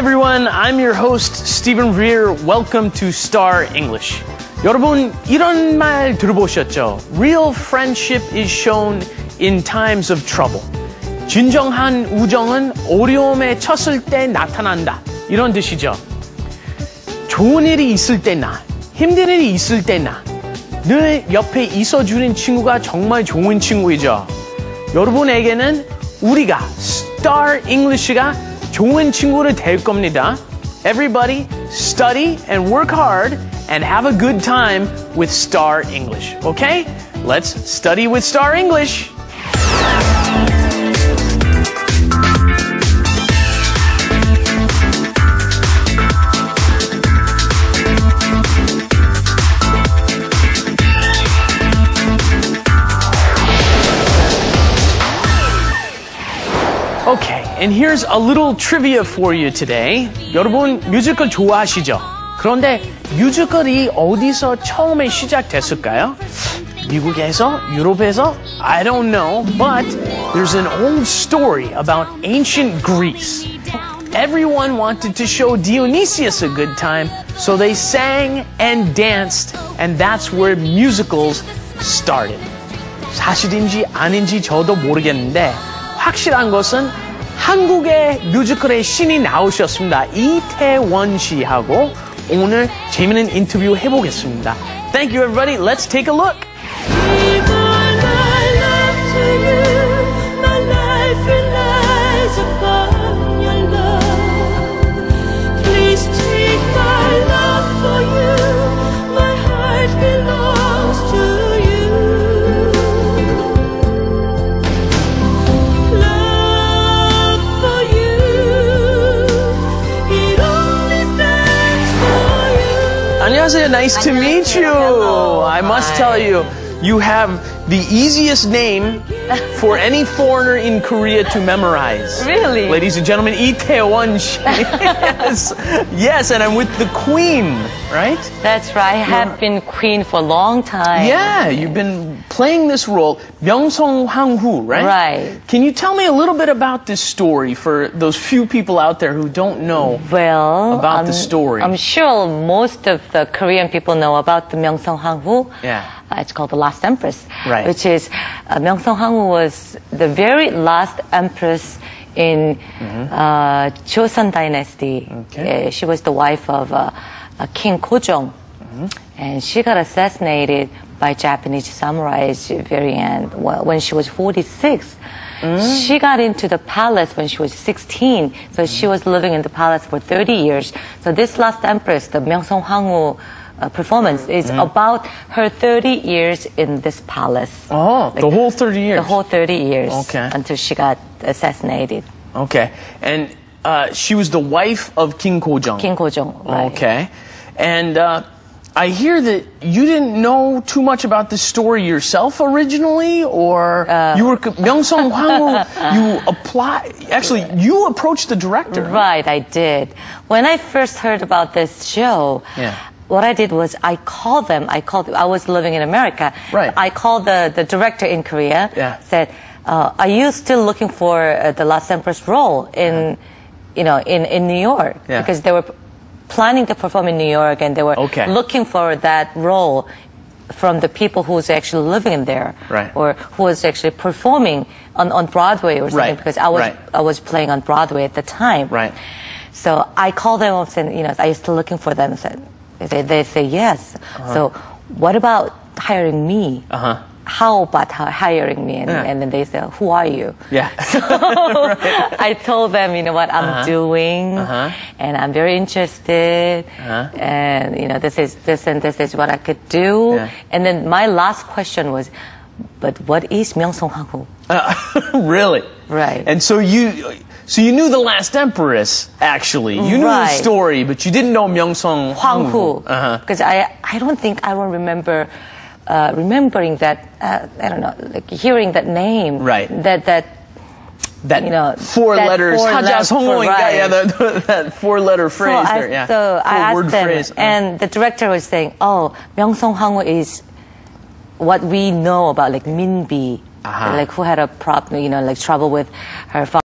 everyone, I'm your host, Stephen Rear. Welcome to Star English. 여러분, 이런 말 들어보셨죠? Real friendship is shown in times of trouble. 진정한 우정은 어려움에 쳤을 때 나타난다. 이런 뜻이죠. 좋은 일이 있을 때나, 힘든 일이 있을 때나, 늘 옆에 있어주는 친구가 정말 좋은 친구이죠. 여러분에게는 우리가 Star English가 좋은 친구를 될 겁니다. Everybody study and work hard and have a good time with Star English. Okay? Let's study with Star English. Okay, and here's a little trivia for you today. 여러분 뮤지컬 좋아하시죠? 그런데 뮤지컬이 어디서 처음에 시작됐을까요? 미국에서? 유럽에서? I don't know, but there's an old story about ancient Greece. Everyone wanted to show Dionysius a good time, so they sang and danced, and that's where musicals started. 사실인지 아닌지 저도 모르겠는데 확실한 것은 한국의 뮤지컬의 신이 나오셨습니다. 이태원 씨하고 오늘 재미있는 인터뷰 해보겠습니다. Thank you everybody. Let's take a look. 안녕하세요. Nice to meet you. Hello. I must tell you, you have the easiest name for any foreigner in Korea to memorize. Really? Ladies and gentlemen, 이태원 씨. Yes. Yes, and I'm with the Queen, right? That's right. I have been queen for a long time. Yeah, you've been playing this role, 명성황후, right? Right. Can you tell me a little bit about this story for those few people out there who don't know about the story? I'm sure most of the Korean people know about the 명성황후. Yeah. It's called the last empress, right. Which is 명성황후 was the very last empress in Joseon dynasty. Okay. She was the wife of King Gojong, and she got assassinated by Japanese samurais at the very end when she was 46. She got into the palace when she was 16, so she was living in the palace for 30 years. So this last empress, the 명성황후 performance, is about her 30 years in this palace. Oh, like the whole 30 years? The whole 30 years, okay. Until she got assassinated. Okay, and she was the wife of King Gojong. King Gojong, right. Okay, and I hear that you didn't know too much about this story yourself originally, or you were 명성황후. You approached the director. Right, I did. When I first heard about this show, what I did was I was living in America. Right. I called the director in Korea. Yeah. Said, are you still looking for the last empress role in New York? Yeah. Because they were planning to perform in New York, and they were looking for that role from the people who's actually living in there, right. Or who was actually performing on Broadway or something. Right. Because I was playing on Broadway at the time. Right. So I called them up and said, are you still looking for them? They say yes. So what about hiring me? How about hiring me? And then they say, who are you? Yeah. So I told them, what I'm doing, and I'm very interested, and this is what I could do. Yeah. And then my last question was, but what is 명성황후? Really? Right. And so you knew the last empress, actually. You knew the story, but you didn't know 명성황후. Because I don't remember remembering that, I don't know, like hearing that name. Right. That four letters. That four-letter phrase there. Yeah. So I asked them, phrase. And the director was saying, 명성황후 is what we know about, like Minbi, like who had a problem, like trouble with her father.